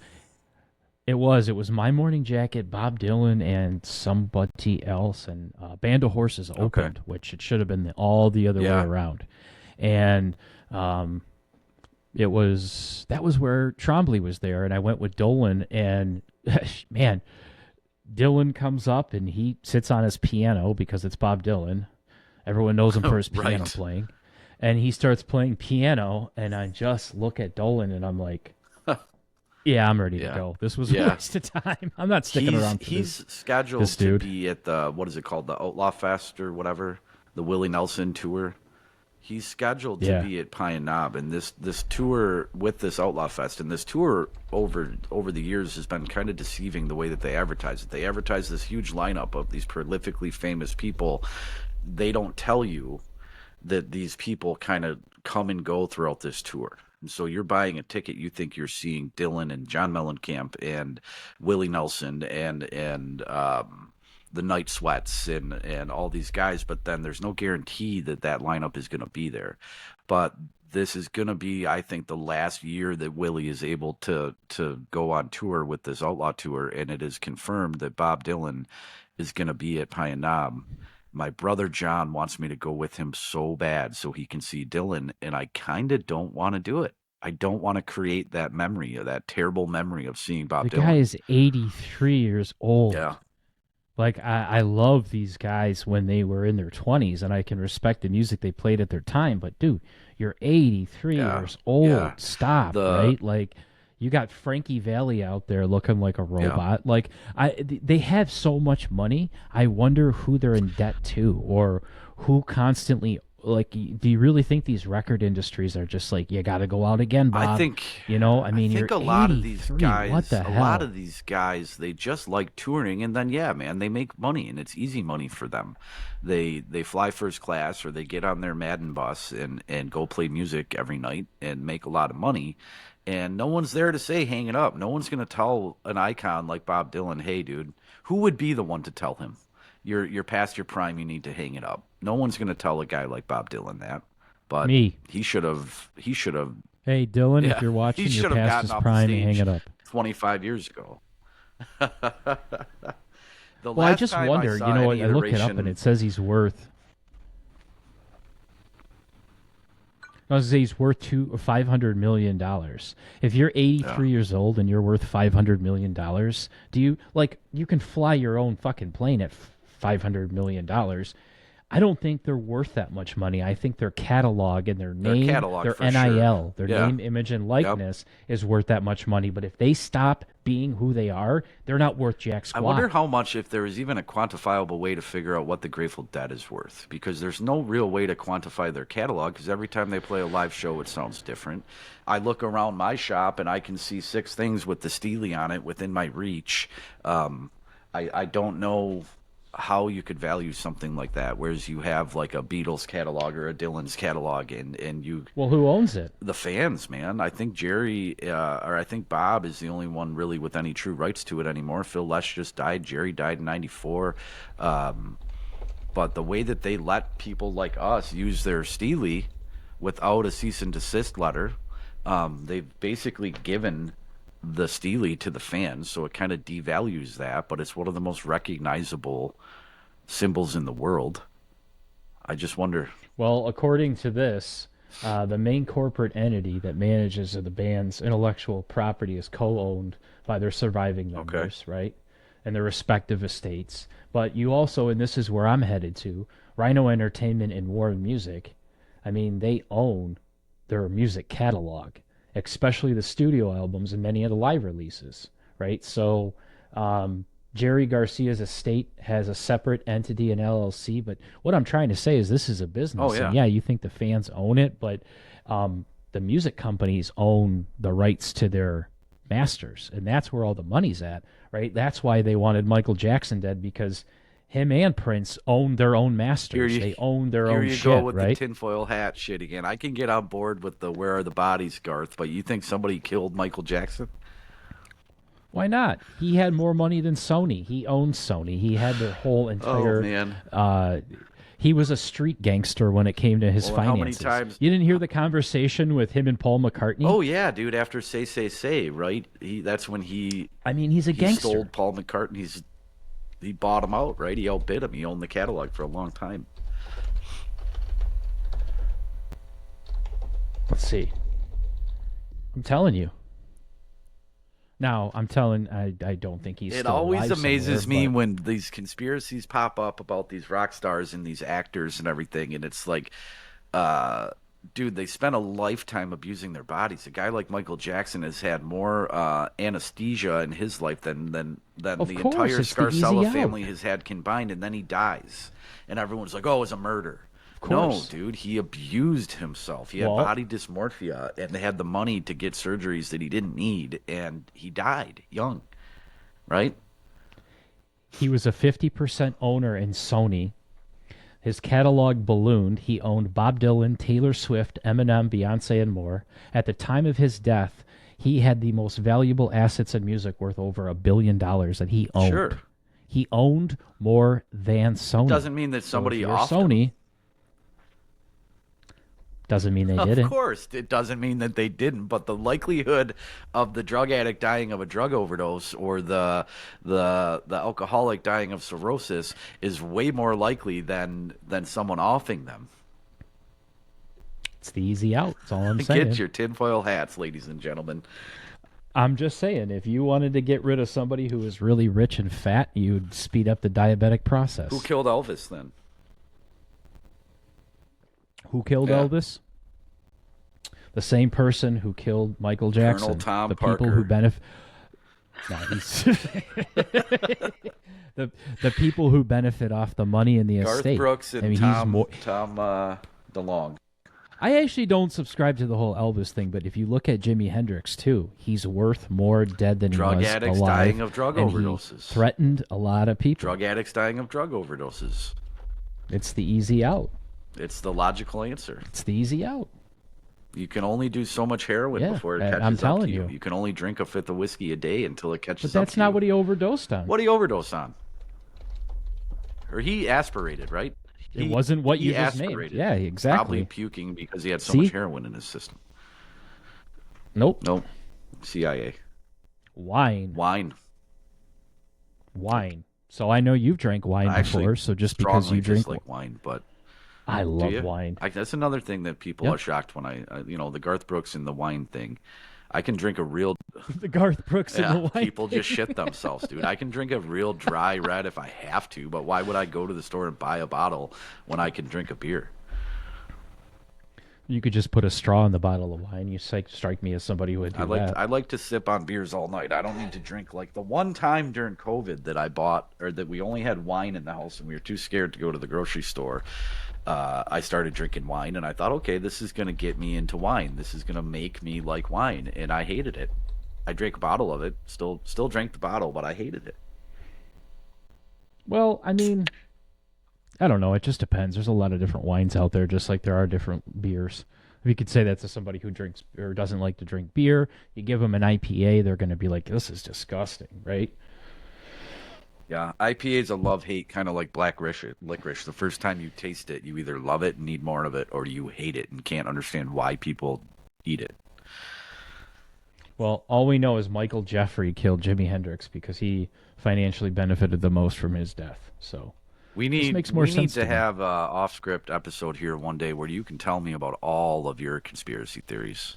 it was My Morning Jacket, Bob Dylan, and somebody else, and Band of Horses Okay. opened, which it should have been all the other way Yeah. around. And that was where Trombley was there, and I went with Dolan, and man, Dylan comes up and he sits on his piano because it's Bob Dylan. Everyone knows him for his piano Right. playing. And he starts playing piano, and I just look at Dolan and I'm like, yeah, I'm ready to Yeah. go. This was a Yeah. waste of time. I'm not sticking around for He's this. scheduled this to dude. be at the, what is it called, the Outlaw Fest or whatever, the Willie Nelson tour. He's scheduled to Yeah. be at Pine Knob, and this tour with this Outlaw Fest, and this tour over the years has been kind of deceiving the way that they advertise it. They advertise this huge lineup of these prolifically famous people. They don't tell you that these people kind of come and go throughout this tour. And so you're buying a ticket, you think you're seeing Dylan and John Mellencamp and Willie Nelson and the Night Sweats and all these guys, but then there's no guarantee that that lineup is going to be there. But this is going to be, I think, the last year that Willie is able to go on tour with this Outlaw tour, and it is confirmed that Bob Dylan is going to be at Pine Knob. My brother John wants me to go with him so bad so he can see Dylan, and I kind of don't want to do it. I don't want to create that memory, of that terrible memory of seeing Bob The Dylan. guy is 83 years old. Yeah. Like, I love these guys when they were in their 20s, and I can respect the music they played at their time. But, dude, you're 83 Yeah. years old. Yeah. Stop, right? Like, you got Frankie Valli out there looking like a robot. Like, they have so much money. I wonder who they're in debt to, or who constantly. Like, do you really think these record industries are just like, you got to go out again, Bob? I think, I mean, I think you're a lot of these 83. guys, What the a hell? lot of these guys, they just like touring, and then yeah, man, they make money, and it's easy money for them. They fly first class, or they get on their Madden bus and go play music every night and make a lot of money. And no one's there to say hang it up. No one's going to tell an icon like Bob Dylan, hey, dude, who would be the one to tell him? You're past your prime. You need to hang it up. No one's going to tell a guy like Bob Dylan that. But Me. he should have. Hey, Dylan, Yeah, if you're watching, he you're should have past gotten his off the prime, stage hang it up. 25 years ago. Well, I just wonder, you know, I look it up and it says he's worth. I was gonna say he's worth $500 million. If you're 83 years old and you're worth $500 million, do you, like, you can fly your own fucking plane at $500 million. I don't think they're worth that much money. I think their catalog and their name, catalog, their for NIL, sure. their Yeah. name, image, and likeness is worth that much money. But if they stop being who they are, they're not worth jack I squat. wonder how much, if there is even a quantifiable way to figure out what the Grateful Dead is worth, because there's no real way to quantify their catalog, because every time they play a live show, it sounds different. I look around my shop and I can see 6 things with the Steely on it within my reach. I don't know how you could value something like that, whereas you have like a Beatles catalog or a Dylan's catalog, and you Well, who owns it? the fans, man. I think Jerry, or I think Bob is the only one really with any true rights to it anymore. Phil Lesh just died. Jerry died in '94. But the way that they let people like us use their Steely without a cease and desist letter, they've basically given the Steely to the fans, so it kind of devalues that, but it's one of the most recognizable symbols in the world. I just wonder. Well, according to this, the main corporate entity that manages the band's intellectual property is co-owned by their surviving members, right? And their respective estates. But you also, and this is where I'm headed to, Rhino Entertainment and Warren Music, I mean, they own their music catalog, especially the studio albums and many of the live releases, right? So Jerry Garcia's estate has a separate entity, an LLC, but what I'm trying to say is this is a business. Oh, yeah. And yeah, you think the fans own it, but the music companies own the rights to their masters, and that's where all the money's at, right? That's why they wanted Michael Jackson dead, because him and Prince own their own masters. They own their own shit, Here you go with right? the tinfoil hat shit again. I can get on board with the where are the bodies, Garth, but you think somebody killed Michael Jackson? Why not? He had more money than Sony. He owned Sony. He had their whole entire. Oh man. He was a street gangster when it came to his Well, finances. how many times? You didn't hear the conversation with him and Paul McCartney? Oh yeah, dude. After Say, right? That's when he. I mean, he's a gangster. He stole Paul McCartney. He bought him out, right? He outbid him. He owned the catalog for a long time. Let's see. I'm telling you. Now, I don't think he's It still always alive amazes somewhere, me but when these conspiracies pop up about these rock stars and these actors and everything, and it's like, dude, they spent a lifetime abusing their bodies. A guy like Michael Jackson has had more anesthesia in his life than the entire Scarcella family has had combined, and then he dies. And everyone's like, oh, it was a murder. No, dude, he abused himself. He had body dysmorphia, and they had the money to get surgeries that he didn't need, and he died young, right? He was a 50% owner in Sony. His catalog ballooned. He owned Bob Dylan, Taylor Swift, Eminem, Beyonce, and more. At the time of his death, he had the most valuable assets in music worth over $1 billion that he owned. Sure. He owned more than Sony. Doesn't mean that somebody off offed him. Sony. Doesn't mean they didn't. Of course, it doesn't mean that they didn't, but the likelihood of the drug addict dying of a drug overdose or the alcoholic dying of cirrhosis is way more likely than someone offing them. It's the easy out. That's all I'm saying. Get your tinfoil hats, ladies and gentlemen. I'm just saying, if you wanted to get rid of somebody who was really rich and fat, you'd speed up the diabetic process. Who killed Elvis then? Who killed Elvis? The same person who killed Michael Jackson. Colonel Tom the Parker. People who benefit. No, he's the people who benefit off the money in the Garth estate. Brooks and Tom DeLonge. I actually don't subscribe to the whole Elvis thing, but if you look at Jimi Hendrix too, he's worth more dead than he was alive. Drug addicts dying of drug overdoses. He threatened a lot of people. Drug addicts dying of drug overdoses. It's the easy out. It's the logical answer. It's the easy out. You can only do so much heroin before it catches I'm up telling to you. you. You can only drink a fifth of whiskey a day until it catches up to you. But that's not what he overdosed on. What he overdosed on? Or he aspirated, right? It wasn't what you just aspirated. named. Yeah, exactly. Probably puking because he had so much heroin in his system. Nope. CIA. Wine. So I know you've drank wine before, so just because you drink like wine, but I love wine. That's another thing that people are shocked when the Garth Brooks and the wine thing. I can drink a real the Garth Brooks and the wine. People just shit themselves, dude. I can drink a real dry red if I have to, but why would I go to the store and buy a bottle when I can drink a beer? You could just put a straw in the bottle of wine. You strike me as somebody who would do that. I like to sip on beers all night. I don't need to drink. Like the one time during COVID that I bought, or that we only had wine in the house and we were too scared to go to the grocery store, I started drinking wine, and I thought, okay, this is going to get me into wine. This is going to make me like wine, and I hated it. I drank a bottle of it, still drank the bottle, but I hated it. Well, I mean, I don't know. It just depends. There's a lot of different wines out there, just like there are different beers. If you could say that to somebody who drinks or doesn't like to drink beer, you give them an IPA, they're going to be like, this is disgusting, right? Yeah, IPA is a love-hate, kind of like black licorice. The first time you taste it, you either love it and need more of it, or you hate it and can't understand why people eat it. Well, all we know is Michael Jeffrey killed Jimi Hendrix because he financially benefited the most from his death. So we need to have an off-script episode here one day where you can tell me about all of your conspiracy theories.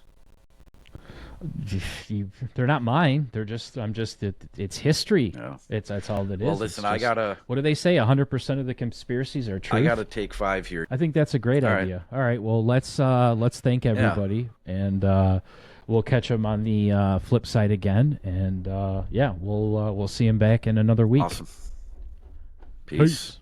They're not mine. It's history. Yeah. That's all that is. Well, listen, what do they say? 100% of the conspiracies are true. I gotta take 5 here. I think that's a great idea. All right. Well, let's thank everybody, and we'll catch them on the flip side again. And we'll see them back in another week. Awesome. Peace.